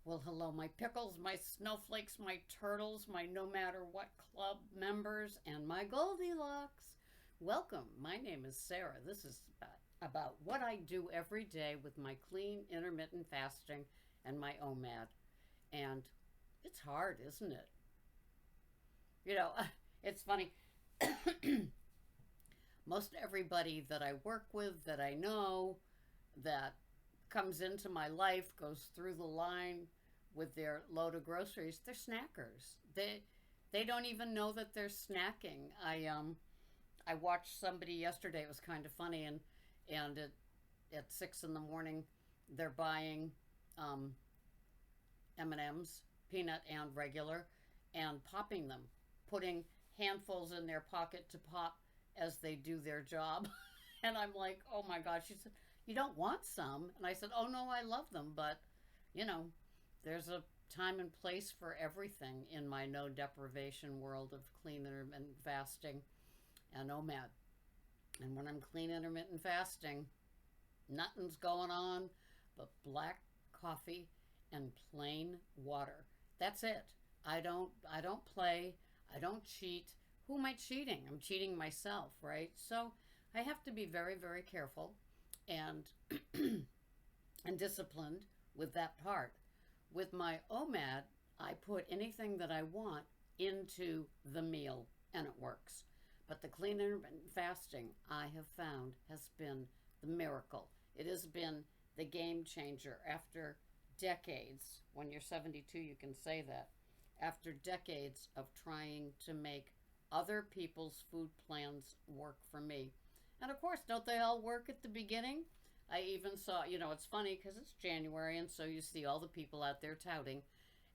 Well, hello, my pickles, my snowflakes, my turtles, my no matter what club members, and my Goldilocks. Welcome. My name is Sarah. This is about what I do every day with my clean intermittent fasting and my OMAD. And it's hard, isn't it? You know, it's funny. Most everybody that I work with, that I know, that comes into my life, goes through the line with their load of groceries, they're snackers. They don't even know that they're snacking. I watched somebody yesterday. It was kind of funny, and at 6 in the morning, they're buying um, M&Ms, peanut and regular, and popping them, putting handfuls in their pocket to pop as they do their job. And I'm like, oh my gosh. She said, you don't want some? And I said, oh no, I love them, but you know, there's a time and place for everything in my no deprivation world of clean intermittent fasting and OMAD. And when I'm clean intermittent fasting, nothing's going on but black coffee and plain water. That's it. I don't play. I don't cheat. Who am I cheating? I'm cheating myself, right? So I have to be very, very careful and and disciplined with that part. With my OMAD, I put anything that I want into the meal and it works. But the clean intermittent fasting, I have found, has been the miracle. It has been the game changer after decades. When you're 72, you can say that. After decades of trying to make other people's food plans work for me. And of course, don't they all work at the beginning? I even saw, it's funny because it's January, and so you see all the people out there touting,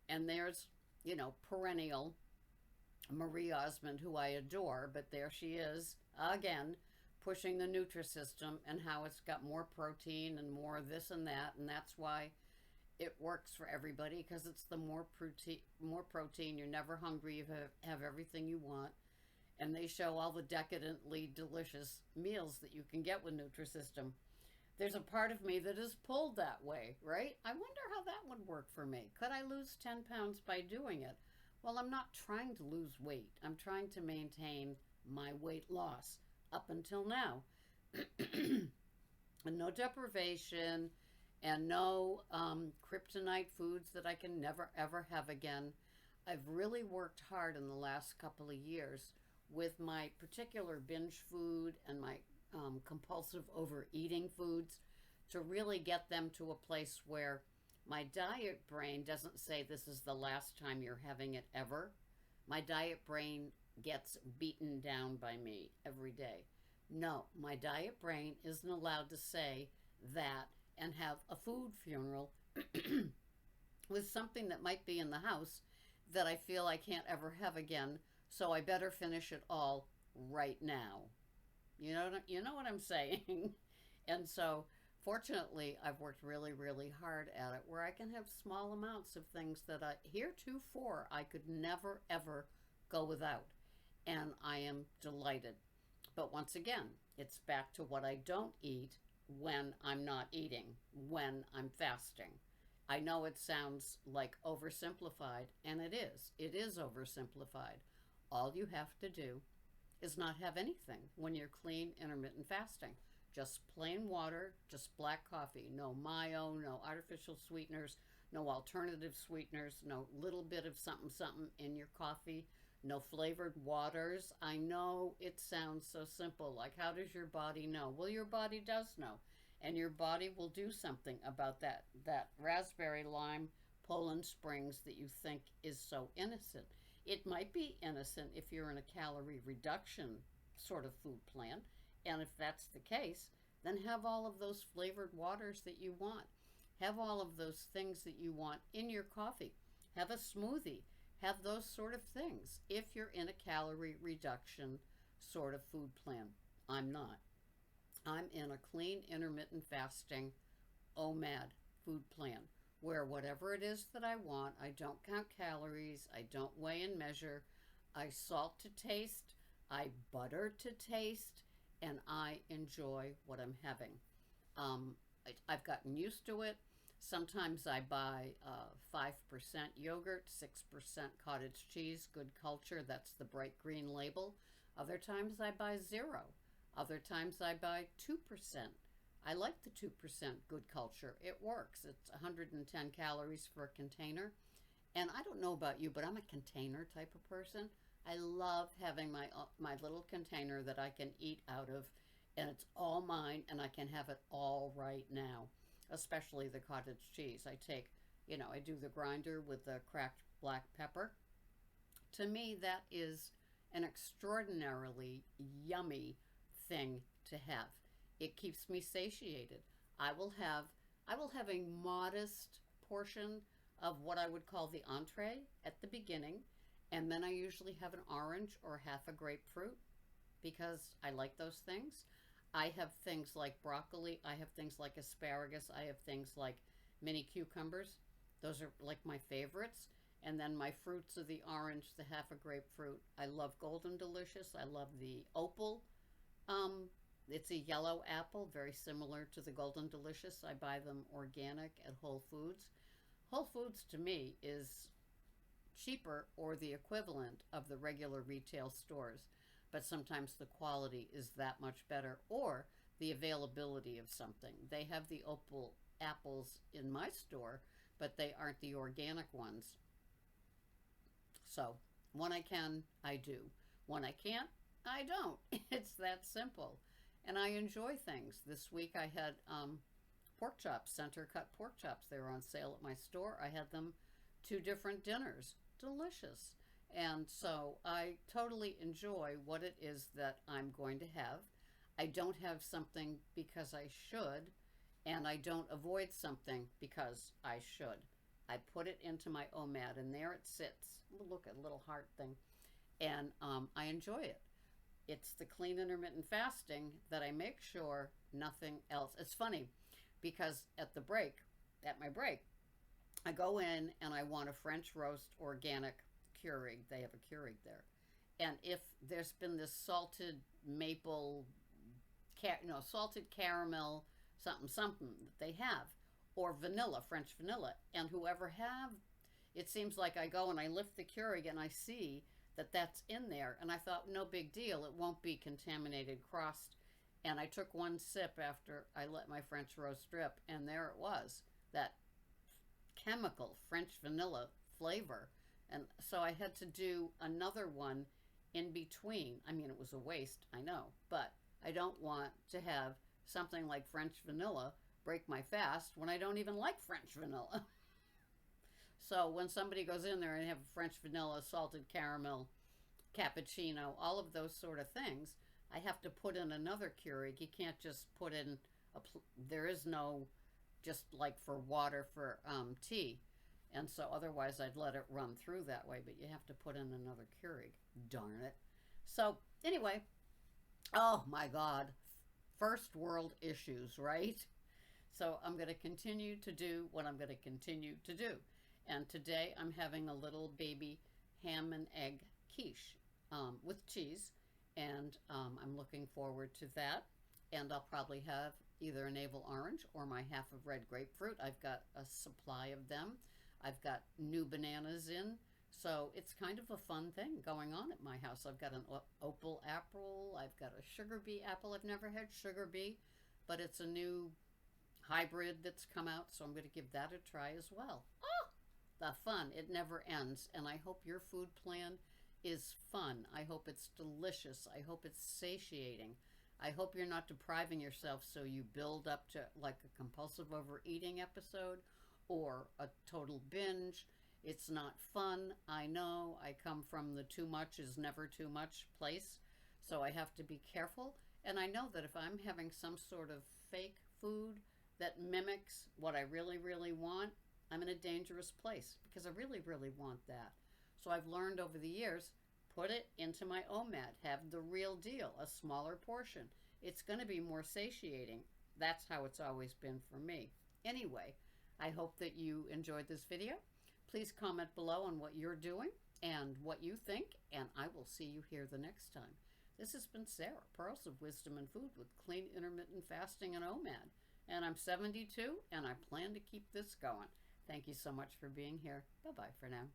and there's, perennial Marie Osmond, who I adore, but there she is again, pushing the Nutrisystem and how it's got more protein and more of this and that, and that's why it works for everybody because it's the more protein. You're never hungry. You have everything you want, and they show all the decadently delicious meals that you can get with Nutrisystem. There's a part of me that is pulled that way, right? I wonder how that would work for me. Could I lose 10 pounds by doing it? Well, I'm not trying to lose weight. I'm trying to maintain my weight loss up until now. And no deprivation and no kryptonite foods that I can never ever have again. I've really worked hard in the last couple of years with my particular binge food and my compulsive overeating foods to really get them to a place where my diet brain doesn't say this is the last time you're having it ever. My diet brain gets beaten down by me every day. No, my diet brain isn't allowed to say that and have a food funeral with something that might be in the house that I feel I can't ever have again, so I better finish it all right now. You know what I'm saying? And so fortunately, I've worked really, really hard at it where I can have small amounts of things that I heretofore I could never ever go without. And I am delighted. But once again, it's back to what I don't eat when I'm not eating, when I'm fasting. I know it sounds like oversimplified, and it is. It is oversimplified. All you have to do is not have anything when you're clean intermittent fasting. Just plain water, just black coffee, no mayo, no artificial sweeteners, no alternative sweeteners, no little bit of something something in your coffee, no flavored waters. I know it sounds so simple. Like, how does your body know? Well, your body does know. And your body will do something about that raspberry lime Poland Springs that you think is so innocent. It might be innocent if you're in a calorie reduction sort of food plan. And if that's the case, then have all of those flavored waters that you want. Have all of those things that you want in your coffee. Have a smoothie. Have those sort of things if you're in a calorie reduction sort of food plan. I'm not. I'm in a clean intermittent fasting OMAD food plan where whatever it is that I want, I don't count calories, I don't weigh and measure, I salt to taste, I butter to taste, and I enjoy what I'm having. I've gotten used to it. Sometimes I buy 5% yogurt, 6% cottage cheese, good culture, that's the bright green label. Other times I buy zero. Other times I buy 2%. I like the 2% good culture. It works. It's 110 calories for a container. And I don't know about you, but I'm a container type of person. I love having my little container that I can eat out of, and it's all mine, and I can have it all right now. Especially the cottage cheese. I do the grinder with the cracked black pepper. To me, that is an extraordinarily yummy thing to have. It keeps me satiated. I will have I will have a modest portion of what I would call the entree at the beginning, and then I usually have an orange or half a grapefruit because I like those things. I have things like broccoli, I have things like asparagus, I have things like mini cucumbers. Those are like my favorites. And then my fruits are the orange, the half a grapefruit. I love Golden Delicious. I love the opal. Um, it's a yellow apple, very similar to the Golden Delicious. I buy them organic at Whole Foods. Whole Foods to me is cheaper or the equivalent of the regular retail stores, but sometimes the quality is that much better or the availability of something. They have the opal apples in my store, but they aren't the organic ones. So when I can, I do. When I can't, I don't. It's that simple. And I enjoy things. This week I had pork chops, center cut pork chops. They were on sale at my store. I had them two different dinners. Delicious. And so I totally enjoy what it is that I'm going to have. I don't have something because I should, and I don't avoid something because I should. I put it into my OMAD, and there it sits. Look at a little heart thing. And I enjoy it. It's the clean intermittent fasting that I make sure nothing else. It's funny because at my break, I go in and I want a French roast organic Keurig. They have a Keurig there. And if there's been this salted maple, salted caramel, something, something that they have, or vanilla, French vanilla, and whoever have, it seems like I go and I lift the Keurig and I see that that's in there. And I thought, no big deal. It won't be contaminated crust. And I took one sip after I let my French roast drip, and there it was, that chemical French vanilla flavor. And so I had to do another one in between. I mean, it was a waste, I know, but I don't want to have something like French vanilla break my fast when I don't even like French vanilla. So when somebody goes in there and have French vanilla, salted caramel, cappuccino, all of those sort of things, I have to put in another Keurig. You can't just put in there is no just like for water for tea. And so otherwise I'd let it run through that way, but you have to put in another Keurig. Darn it. So anyway, oh my God, first world issues, right? So I'm going to continue to do what I'm going to continue to do. And today I'm having a little baby ham and egg quiche with cheese. And I'm looking forward to that. And I'll probably have either a navel orange or my half of red grapefruit. I've got a supply of them. I've got new bananas in. So it's kind of a fun thing going on at my house. I've got an opal apple. I've got a sugar bee apple. I've never had sugar bee, but it's a new hybrid that's come out. So I'm going to give that a try as well. Oh, the fun. It never ends. And I hope your food plan is fun. I hope it's delicious. I hope it's satiating. I hope you're not depriving yourself so you build up to like a compulsive overeating episode or a total binge. It's not fun. I know I come from the too much is never too much place, so I have to be careful. And I know that if I'm having some sort of fake food that mimics what I really, really want, I'm in a dangerous place because I really, really want that. So I've learned over the years, put it into my OMAD, have the real deal, a smaller portion. It's going to be more satiating. That's how it's always been for me. Anyway, I hope that you enjoyed this video. Please comment below on what you're doing and what you think, and I will see you here the next time. This has been Sarah, Pearls of Wisdom and Food with Clean Intermittent Fasting and OMAD. and I'm 72, and I plan to keep this going. Thank you so much for being here. Bye bye for now.